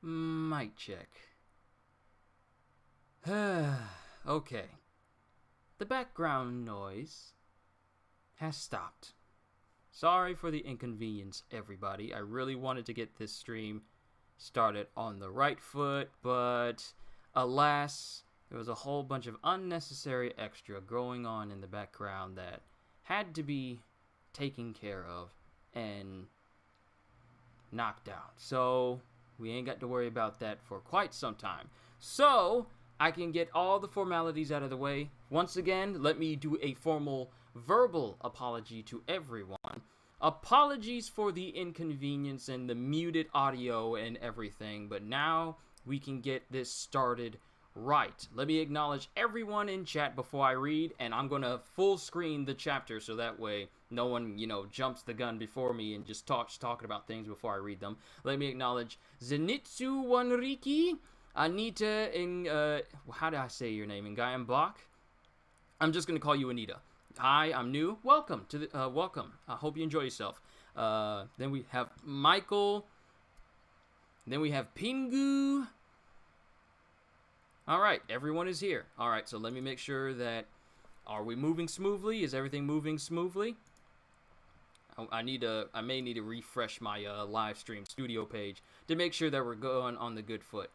Mic check. Okay. The background noise has stopped. Sorry for the inconvenience, everybody. I really wanted to get this stream started on the right foot, but alas, there was a whole bunch of unnecessary extra going on in the background that had to be taken care of and knocked out. So we ain't got to worry about that for quite some time. So I can get all the formalities out of the way. Once again, let me do a formal verbal apology to everyone. Apologies for the inconvenience and the muted audio and everything, but now we can get this started right. Let me acknowledge everyone in chat before I read, and I'm going to full screen the chapter so that way no one, jumps the gun before me and just talking about things before I read them. Let me acknowledge Zenitsu Wanriki, Anita, and how do I say your name? Ngayan Block? I'm just going to call you Anita. Hi, I'm new. Welcome to the welcome. I hope you enjoy yourself. Then we have Michael. Then we have Pingu. All right, everyone is here. All right, so let me make sure that are we moving smoothly? Is everything moving smoothly? I may need to refresh my live stream studio page to make sure that we're going on the good foot.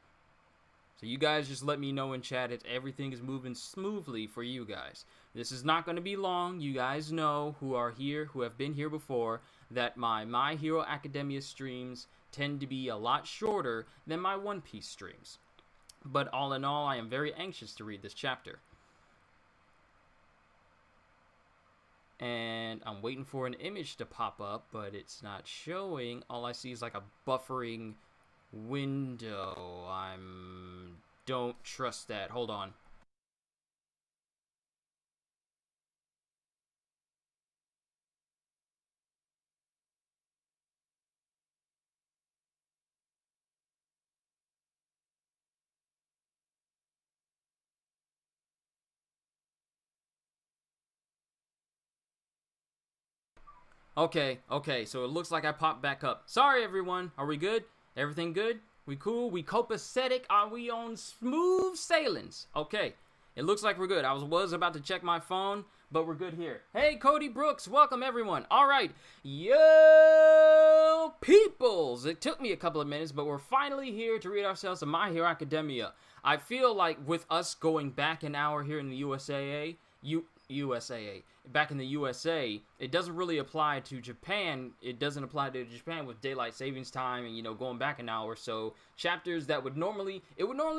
So you guys just let me know in chat if everything is moving smoothly for you guys. This is not going to be long. You guys know who are here, who have been here before, that My Hero Academia streams tend to be a lot shorter than my One Piece streams. But all in all, I am very anxious to read this chapter. And I'm waiting for an image to pop up, but it's not showing. All I see is like a buffering window. Don't trust that. Hold on. Okay, so it looks like I popped back up. Sorry, everyone. Are we good? Everything good? We cool? We copacetic? Are we on smooth sailings? Okay, it looks like we're good. I was about to check my phone, but we're good here. Hey, Cody Brooks. Welcome, everyone. All right. Yo, peoples. It took me a couple of minutes, but we're finally here to read ourselves a My Hero Academia. I feel like with us going back an hour here in the back in the USA, it doesn't really apply to Japan. It doesn't apply to Japan with daylight savings time and, going back an hour. So chapters that would normally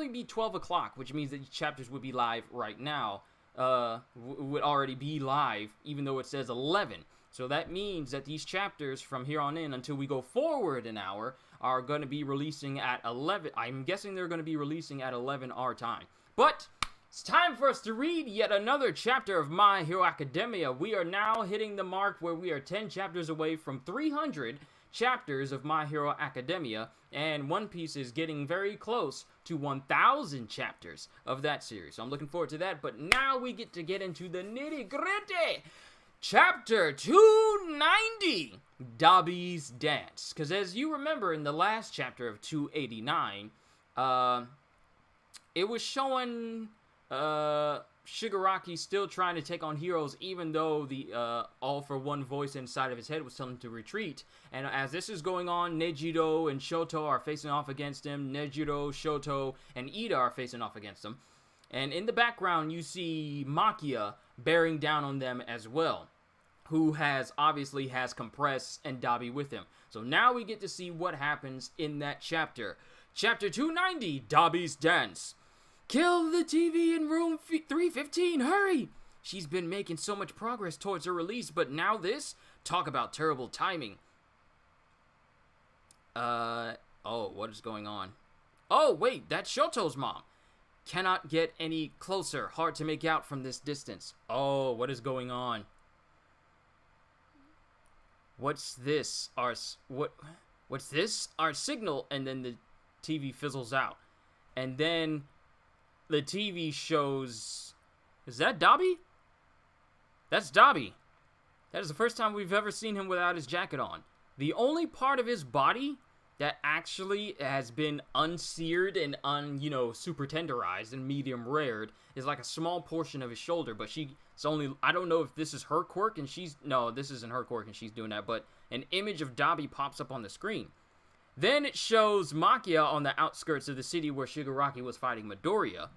be 12 o'clock, which means that chapters would be live right now, would already be live, even though it says 11. So that means that these chapters from here on in until we go forward an hour are going to be releasing at 11. I'm guessing they're going to be releasing at 11 our time. But it's time for us to read yet another chapter of My Hero Academia. We are now hitting the mark where we are 10 chapters away from 300 chapters of My Hero Academia, and One Piece is getting very close to 1,000 chapters of that series. So I'm looking forward to that, but now we get to get into the nitty-gritty. Chapter 290, Dabi's Dance. Because as you remember in the last chapter of 289, it was showing Shigaraki still trying to take on heroes, even though the all-for-one voice inside of his head was telling him to retreat. And as this is going on, Nejido and Shoto are facing off against him. Nejido, Shoto, and Ida are facing off against him. And in the background, you see Makia bearing down on them as well, who obviously has Compress and Dabi with him. So now we get to see what happens in that chapter. Chapter 290, Dabi's Dance. Kill the TV in room 315, hurry! She's been making so much progress towards her release, but now this? Talk about terrible timing. What is going on? Oh, wait, that's Shoto's mom. Cannot get any closer, hard to make out from this distance. Oh, what is going on? What's this? What's this? Our signal, and then the TV fizzles out. And then the TV shows... Is that Dabi? That's Dabi. That is the first time we've ever seen him without his jacket on. The only part of his body that actually has been unseared and super tenderized and medium rared is like a small portion of his shoulder, but it's only, I don't know if this is her quirk and this isn't her quirk and she's doing that, but an image of Dabi pops up on the screen. Then it shows Makia on the outskirts of the city where Shigaraki was fighting Midoriya.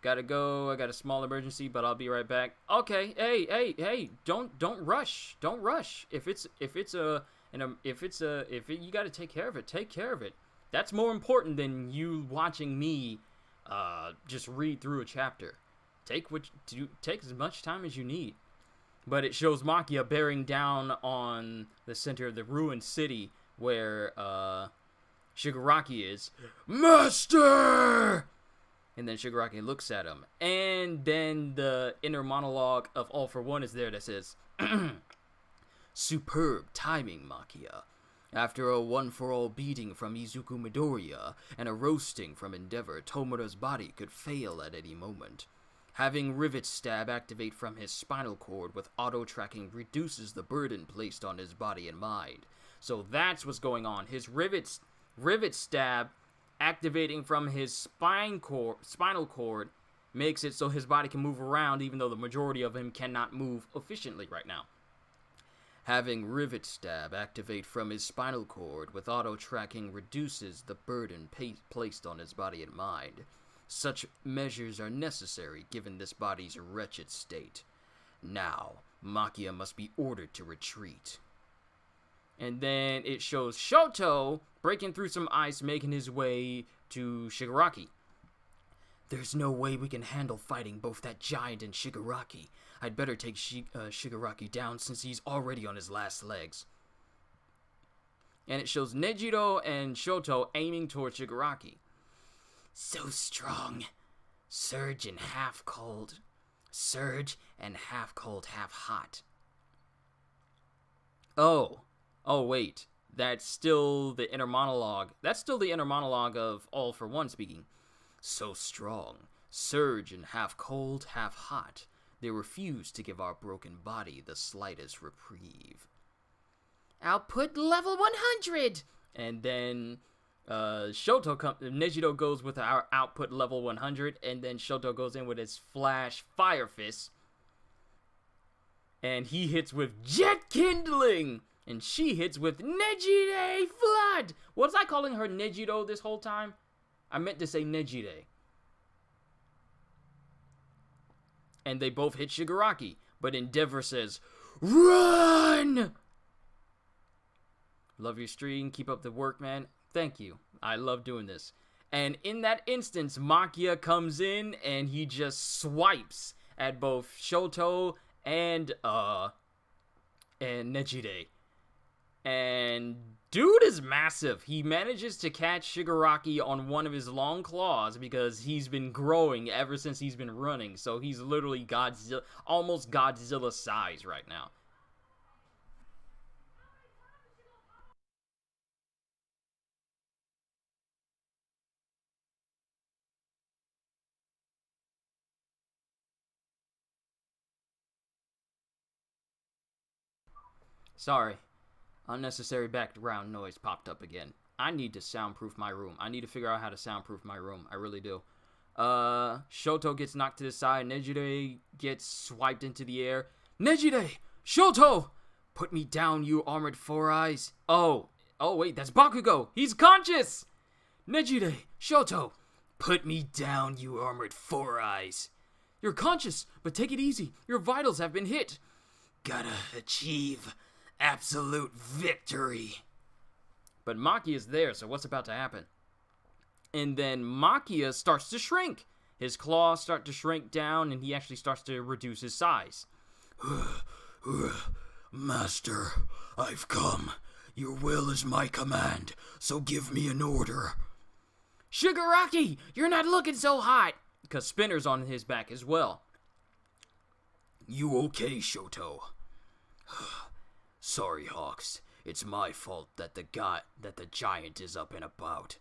Gotta go, I got a small emergency, but I'll be right back. Okay, hey, don't rush. Don't rush. If you gotta take care of it, take care of it. That's more important than you watching me just read through a chapter. Take as much time as you need. But it shows Makia bearing down on the center of the ruined city where Shigaraki is. Master! And then Shigaraki looks at him. And then the inner monologue of All For One is there that says, superb timing, Makia. After a one-for-all beating from Izuku Midoriya and a roasting from Endeavor, Tomura's body could fail at any moment. Having Rivet Stab activate from his spinal cord with auto-tracking reduces the burden placed on his body and mind. So that's what's going on. His Rivet Stab activating from his spinal cord makes it so his body can move around even though the majority of him cannot move efficiently right now. Having Rivet Stab activate from his spinal cord with auto-tracking reduces the burden placed on his body and mind. Such measures are necessary given this body's wretched state. Now, Makia must be ordered to retreat. And then it shows Shoto breaking through some ice, making his way to Shigaraki. There's no way we can handle fighting both that giant and Shigaraki. I'd better take Shigaraki down since he's already on his last legs. And it shows Nejiro and Shoto aiming towards Shigaraki. So strong. Surge and half cold. Surge and half cold, half hot. Oh, wait. That's still the inner monologue. That's still the inner monologue of All For One speaking. So strong. Surge and half cold, half hot. They refuse to give our broken body the slightest reprieve. Output level 100! And then Nejiro goes with our output level 100, and then Shoto goes in with his Flash Fire Fist. And he hits with Jet Kindling! And she hits with Nejire Flood! Was I calling her Nejiro this whole time? I meant to say Nejire. And they both hit Shigaraki, but Endeavor says, run! Love your stream, keep up the work, man. Thank you. I love doing this. And in that instance, Makia comes in and he just swipes at both Shoto and Nejire. And dude is massive. He manages to catch Shigaraki on one of his long claws because he's been growing ever since he's been running. So he's literally almost Godzilla size right now. Sorry. Unnecessary background noise popped up again. I need to soundproof my room. I need to figure out how to soundproof my room. I really do. Shoto gets knocked to the side. Nejire gets swiped into the air. Nejire! Shoto! Put me down, you armored four eyes. Oh, wait, that's Bakugo. He's conscious! Nejire! Shoto! Put me down, you armored four eyes. You're conscious, but take it easy. Your vitals have been hit. Gotta achieve absolute victory. But Makia's there, so what's about to happen? And then Makia starts to shrink. His claws start to shrink down, and he actually starts to reduce his size. Master, I've come. Your will is my command, so give me an order. Shigaraki, you're not looking so hot. Because Spinner's on his back as well. You okay, Shoto? Sorry, Hawks. It's my fault that the giant is up and about.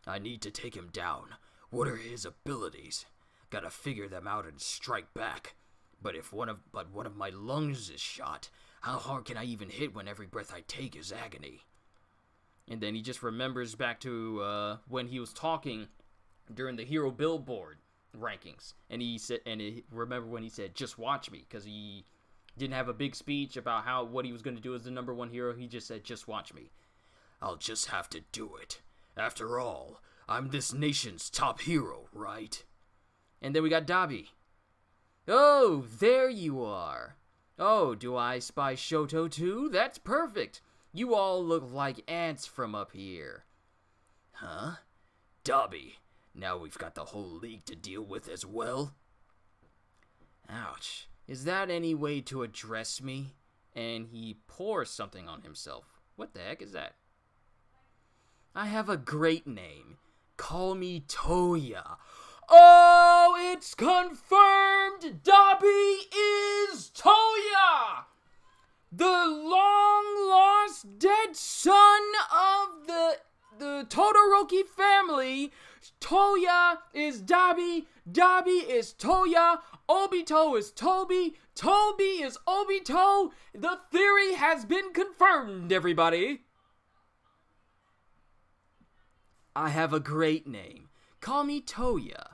I need to take him down. What are his abilities? Gotta figure them out and strike back. But if one of my lungs is shot, How hard can I even hit when every breath I take is agony? And then he just remembers back to when he was talking during the Hero Billboard rankings, and remember when he said, "Just watch me," because he didn't have a big speech about what he was going to do as the #1 hero. He just said, "Just watch me. I'll just have to do it. After all, I'm this nation's top hero, right?" And then we got Dabi. "Oh, there you are. Oh, do I spy Shoto too? That's perfect. You all look like ants from up here." "Huh? Dabi, now we've got the whole league to deal with as well." "Ouch. Is that any way to address me?" And he pours something on himself. What the heck is that? "I have a great name. Call me Toya." Oh, it's confirmed! Dabi is Toya! The long-lost dead son of the Todoroki family. Toya is Dabi. Dabi is Toya. Obito is Tobi. Tobi is Obito. The theory has been confirmed, everybody. I have a great name. Call me Toya.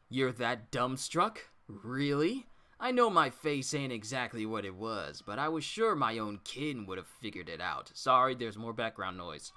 You're that dumbstruck? Really? I know my face ain't exactly what it was, but I was sure my own kin would have figured it out. Sorry, there's more background noise.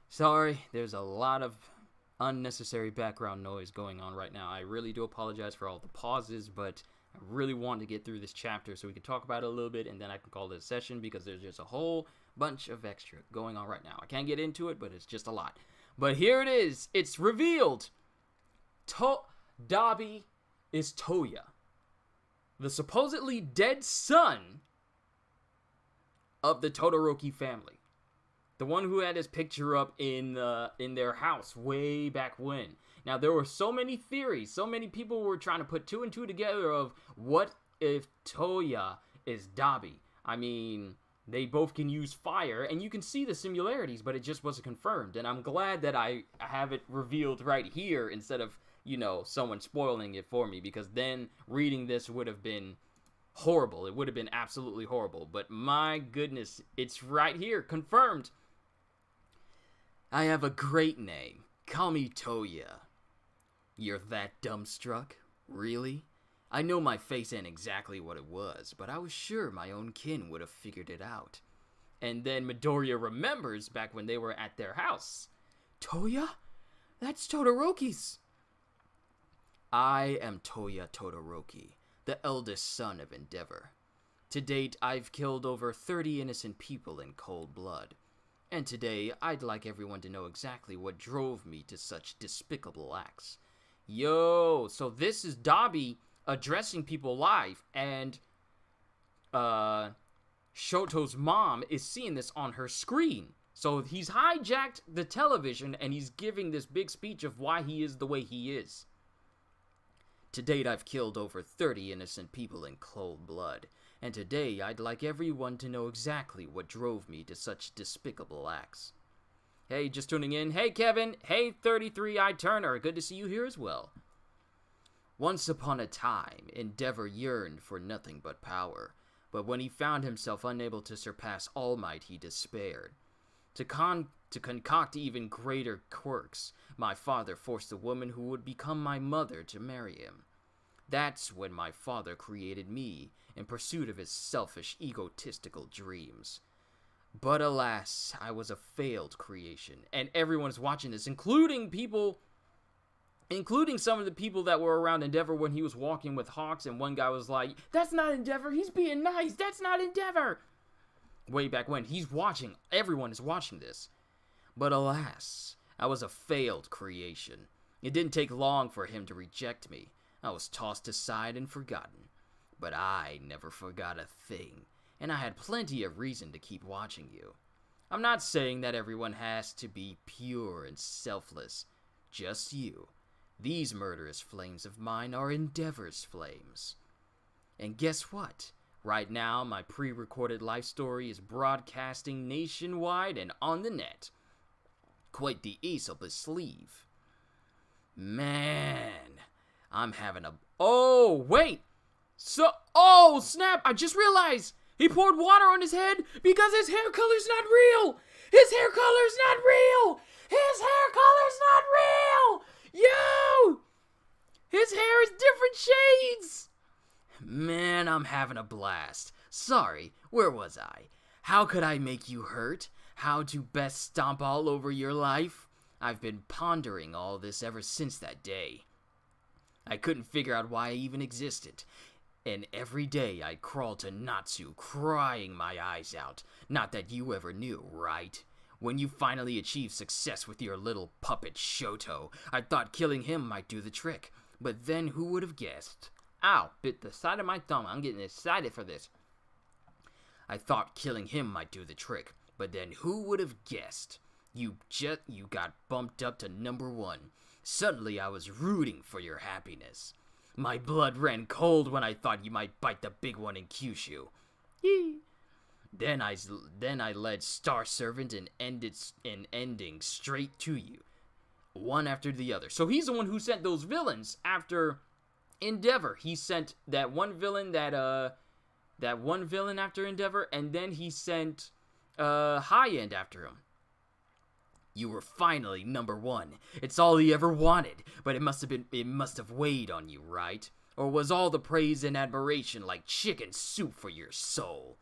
Sorry, there's a lot of unnecessary background noise going on right now. I really do apologize for all the pauses, but I really want to get through this chapter so we can talk about it a little bit, and then I can call it a session because there's just a whole bunch of extra going on right now. I can't get into it, but it's just a lot. But here it is. It's revealed. Dabi is Toya, the supposedly dead son of the Todoroki family. The one who had his picture up in their house way back when. Now, there were so many theories. So many people were trying to put 2 and 2 together of what if Toya is Dabi. I mean, they both can use fire, and you can see the similarities, but it just wasn't confirmed. And I'm glad that I have it revealed right here instead of, someone spoiling it for me, because then reading this would have been horrible. It would have been absolutely horrible. But my goodness, it's right here, confirmed. I have a great name. Call me Toya. You're that dumbstruck? Really? I know my face ain't exactly what it was, but I was sure my own kin would have figured it out. And then Midoriya remembers back when they were at their house. Toya? That's Todoroki's. I am Toya Todoroki, the eldest son of Endeavor. To date, I've killed over 30 innocent people in cold blood. And today, I'd like everyone to know exactly what drove me to such despicable acts. Yo, so this is Dabi addressing people live, and Shoto's mom is seeing this on her screen. So he's hijacked the television, and he's giving this big speech of why he is the way he is. To date, I've killed over 30 innocent people in cold blood. And today, I'd like everyone to know exactly what drove me to such despicable acts. Hey, just tuning in. Hey, Kevin. Hey, 33-Eyed Turner. Good to see you here as well. Once upon a time, Endeavor yearned for nothing but power. But when he found himself unable to surpass All Might, he despaired. To concoct even greater quirks, my father forced the woman who would become my mother to marry him. That's when my father created me, in pursuit of his selfish, egotistical dreams. But alas, I was a failed creation. And everyone's watching this, including some of the people that were around Endeavor when he was walking with Hawks, and one guy was like, "That's not Endeavor, he's being nice, that's not Endeavor." Way back when, he's watching, everyone is watching this. But alas, I was a failed creation. It didn't take long for him to reject me. I was tossed aside and forgotten. But I never forgot a thing, and I had plenty of reason to keep watching you. I'm not saying that everyone has to be pure and selfless, just you. These murderous flames of mine are Endeavor's flames. And guess what? Right now, my pre-recorded life story is broadcasting nationwide and on the net. Quite the ace up his sleeve. Man, I'm having a... Oh, wait! Oh, snap! I just realized he poured water on his head because his hair color's not real! His hair color's not real! His hair color's not real! Yo! His hair is different shades! Man, I'm having a blast. Sorry, where was I? How could I make you hurt? How to best stomp all over your life? I've been pondering all this ever since that day. I couldn't figure out why I even existed. And every day I crawled to Natsu, crying my eyes out. Not that you ever knew, right? When you finally achieved success with your little puppet Shoto, I thought killing him might do the trick. But then who would have guessed? Ow, bit the side of my thumb. I'm getting excited for this. I thought killing him might do the trick. But then who would have guessed? You got bumped up to number 1. Suddenly I was rooting for your happiness. My blood ran cold when I thought you might bite the big one in Kyushu. Yee. Then I led Star Servant and ending straight to you, one after the other. So he's the one who sent those villains after Endeavor. He sent that one villain after Endeavor, and then he sent High End after him. You were finally number 1. It's all he ever wanted, but it must have weighed on you, right? Or was all the praise and admiration like chicken soup for your soul?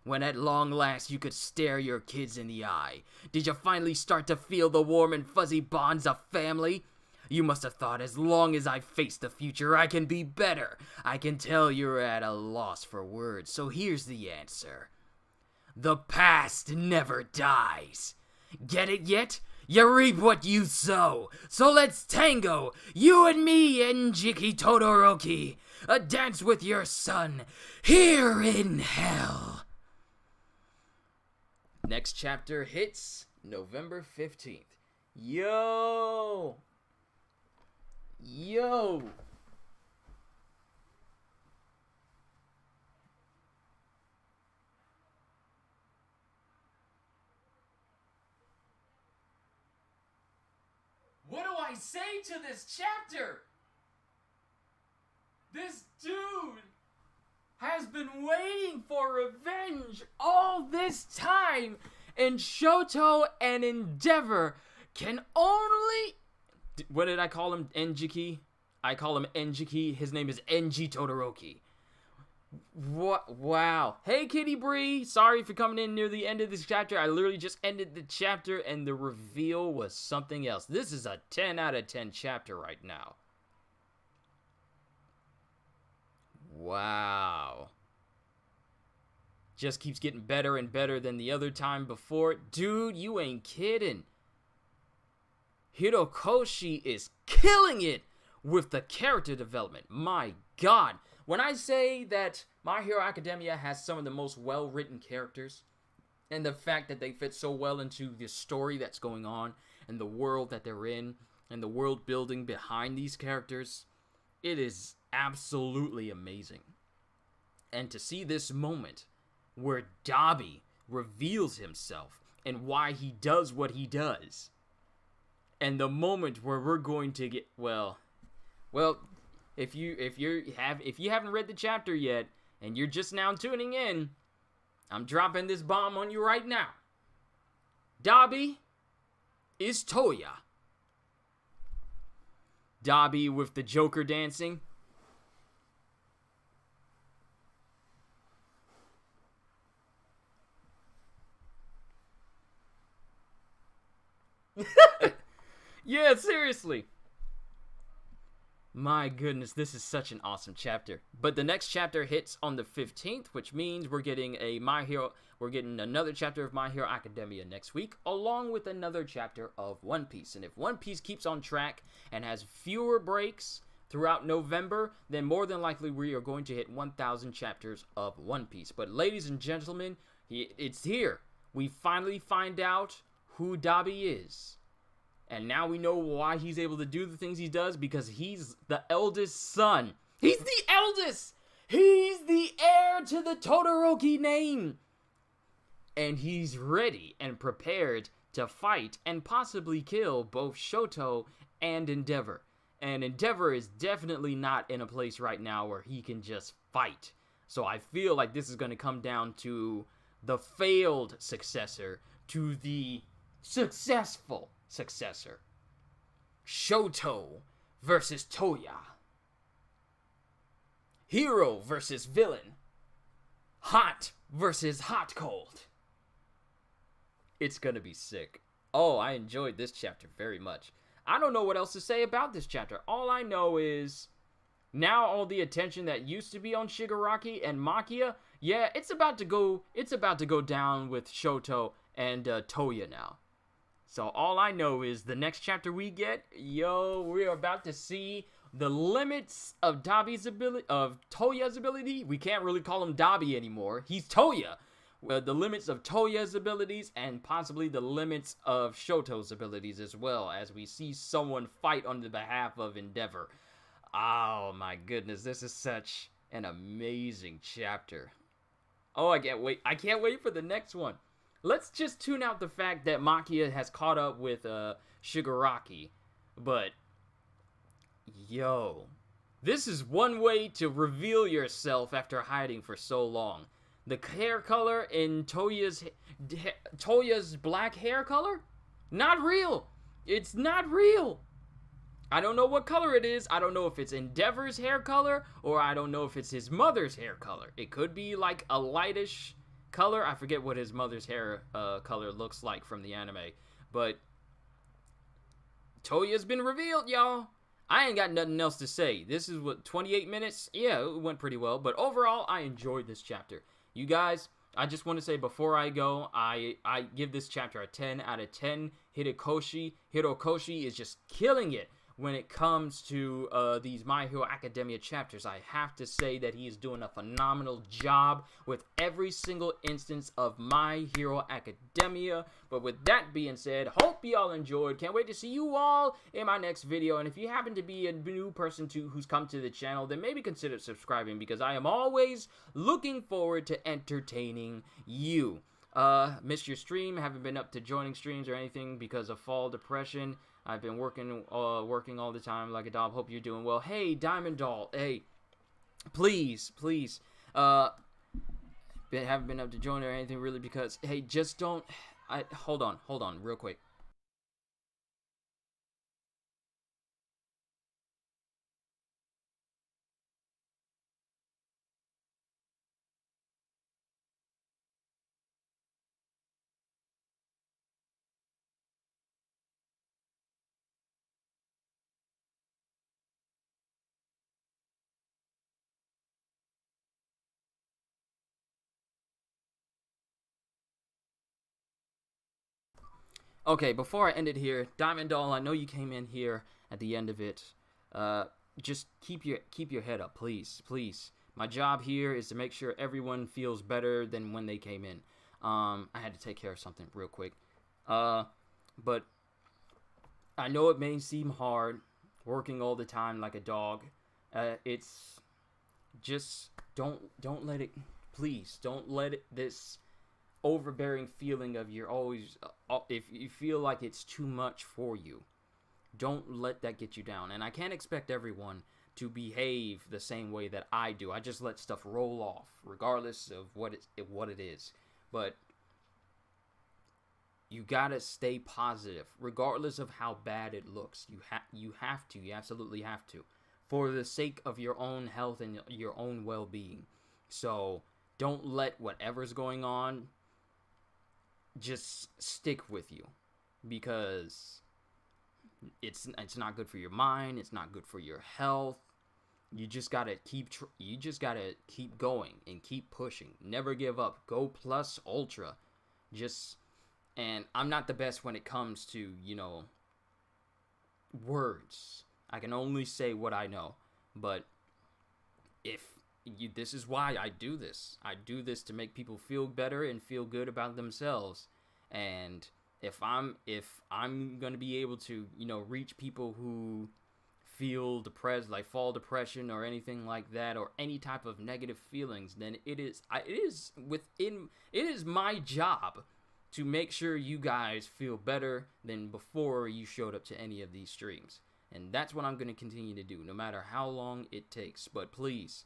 When at long last you could stare your kids in the eye, did you finally start to feel the warm and fuzzy bonds of family? You must have thought, as long as I face the future, I can be better. I can tell you're at a loss for words, so here's the answer. The past never dies. Get it yet? You reap what you sow. So let's tango, you and me, Enjiki Todoroki. A dance with your son, here in hell. Next chapter hits November 15th. Yo! What do I say to this chapter? This dude has been waiting for revenge all this time, and Shoto and Endeavor can only... What did I call him? Enjiki? I call him Enjiki. His name is Enji Todoroki. What? Wow. Hey, Kitty Bree. Sorry for coming in near the end of this chapter. I literally just ended the chapter, and the reveal was something else. This is a 10 out of 10 chapter right now. Wow. Just keeps getting better and better than the other time before. Dude, you ain't kidding. Hirokoshi is killing it with the character development. My God. When I say that My Hero Academia has some of the most well-written characters, and the fact that they fit so well into the story that's going on, and the world that they're in, and the world building behind these characters, it is absolutely amazing. And to see this moment where Dabi reveals himself and why he does what he does, and the moment where we're going to get well, if you haven't read the chapter yet and you're just now tuning in, I'm dropping this bomb on you right now. Dabi is Toya. Dabi with the Joker dancing. Yeah, seriously. My goodness, this is such an awesome chapter. But the next chapter hits on the 15th, which means we're getting another chapter of My Hero Academia next week, along with another chapter of One Piece. And if One Piece keeps on track and has fewer breaks throughout November, then more than likely we are going to hit 1,000 chapters of One Piece. But ladies and gentlemen, it's here. We finally find out who Dabi is. And now we know why he's able to do the things he does, because he's the eldest son. He's the eldest! He's the heir to the Todoroki name! And he's ready and prepared to fight and possibly kill both Shoto and Endeavor. And Endeavor is definitely not in a place right now where he can just fight. So I feel like this is going to come down to the failed successor to the successful successor. Shoto versus Toya. Hero versus villain. Hot versus hot cold. It's gonna be sick. Oh, I enjoyed this chapter very much. I don't know what else to say about this chapter. All I know is now all the attention that used to be on Shigaraki and Makia, yeah, it's about to go down with Shoto and Toya now. So all I know is the next chapter we get, we're about to see the limits of Toya's ability. We can't really call him Dabi anymore. He's Toya. The limits of Toya's abilities and possibly the limits of Shoto's abilities as well, as we see someone fight on the behalf of Endeavor. Oh my goodness, this is such an amazing chapter. Oh, I can't wait. I can't wait for the next one. Let's just tune out the fact that Makia has caught up with Shigaraki. But, this is one way to reveal yourself after hiding for so long. The hair color in Toya's black hair color? Not real. It's not real. I don't know what color it is. I don't know if it's Endeavor's hair color, or I don't know if it's his mother's hair color. It could be like a lightish color. I forget what his mother's hair color looks like from the anime, but Toya's been revealed, y'all. I ain't got nothing else to say. This is 28 minutes? Yeah, it went pretty well, but overall, I enjoyed this chapter. You guys, I just want to say before I go, I give this chapter a 10 out of 10. Hirokoshi is just killing it when it comes to these My Hero Academia chapters. I have to say that he is doing a phenomenal job with every single instance of My Hero Academia. But with that being said, hope y'all enjoyed. Can't wait to see you all in my next video. And if you happen to be a new person who's come to the channel, then maybe consider subscribing, because I am always looking forward to entertaining you. Missed your stream, haven't been up to joining streams or anything because of fall depression. I've been working all the time like a dog. Hope you're doing well. Hey, Diamond Doll. Hey, please. Haven't been up to join or anything really because, hey, just don't. Hold on, real quick. Okay, before I end it here, Diamond Doll, I know you came in here at the end of it. Just keep your head up, please. My job here is to make sure everyone feels better than when they came in. I had to take care of something real quick. But I know it may seem hard working all the time like a dog. It's just don't let it. Please don't let it this overbearing feeling of you're always, if you feel like it's too much for you, don't let that get you down. And I can't expect everyone to behave the same way that I do. I just let stuff roll off regardless of what it is. But you gotta stay positive regardless of how bad it looks. You absolutely have to, for the sake of your own health and your own well-being. So don't let whatever's going on just stick with you, because It's not good for your mind. It's not good for your health. You just gotta keep going and keep pushing. Never give up. Go plus ultra. And I'm not the best when it comes to, words. I can only say what I know. But this is why I do this. I do this to make people feel better and feel good about themselves. And if I'm gonna be able to, reach people who feel depressed, like fall depression or anything like that, or any type of negative feelings, then it is my job to make sure you guys feel better than before you showed up to any of these streams. And that's what I'm going to continue to do, no matter how long it takes. But please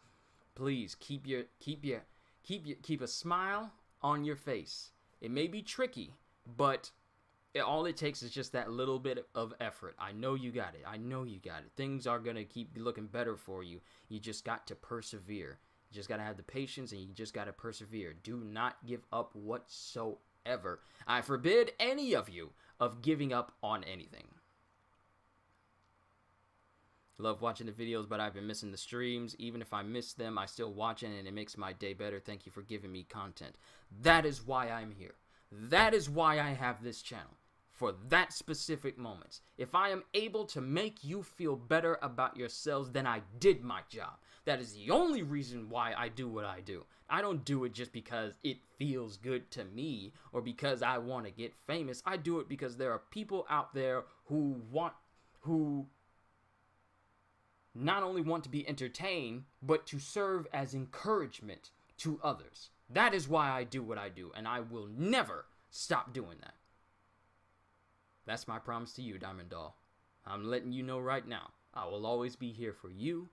keep a smile on your face. It may be tricky, but all it takes is just that little bit of effort. I know you got it. Things are going to keep looking better for you. You just got to persevere. You just got to have the patience, and you just got to persevere. Do not give up whatsoever. I forbid any of you of giving up on anything. Love watching the videos, but I've been missing the streams. Even if I miss them, I still watch it, and it makes my day better. Thank you for giving me content. That is why I'm here. That is why I have this channel. For that specific moments. If I am able to make you feel better about yourselves, then I did my job. That is the only reason why I do what I do. I don't do it just because it feels good to me or because I want to get famous. I do it because there are people out there who not only want to be entertained, but to serve as encouragement to others. That is why I do what I do, and I will never stop doing that. That's my promise to you, Diamond Doll. I'm letting you know right now, I will always be here for you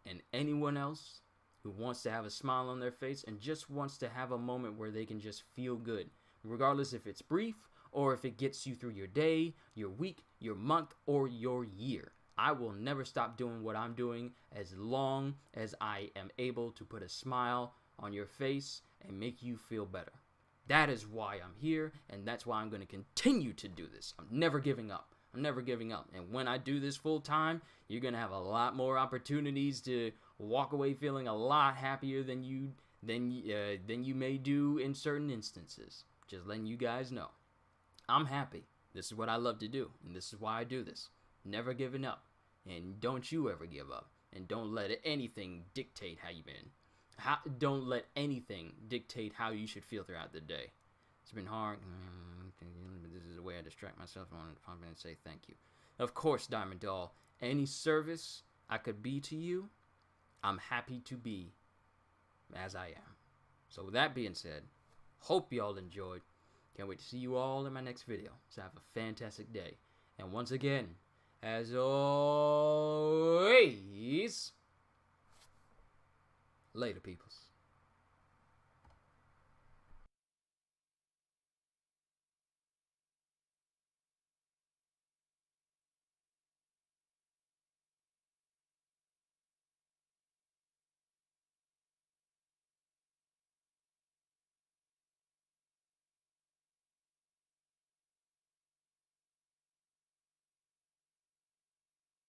and anyone else who wants to have a smile on their face and just wants to have a moment where they can just feel good, regardless if it's brief or if it gets you through your day, your week, your month, or your year. I will never stop doing what I'm doing as long as I am able to put a smile on your face and make you feel better. That is why I'm here, and that's why I'm going to continue to do this. I'm never giving up. And when I do this full time, you're going to have a lot more opportunities to walk away feeling a lot happier than you may do in certain instances. Just letting you guys know. I'm happy. This is what I love to do, and this is why I do this. Never giving up. And don't you ever give up. And don't let anything dictate how you've been. Don't let anything dictate how you should feel throughout the day. It's been hard. This is a way I distract myself. I want to pop in and say thank you. Of course, Diamond Doll, any service I could be to you, I'm happy to be as I am. So with that being said, hope y'all enjoyed. Can't wait to see you all in my next video. So have a fantastic day. And once again, as always, later, peoples.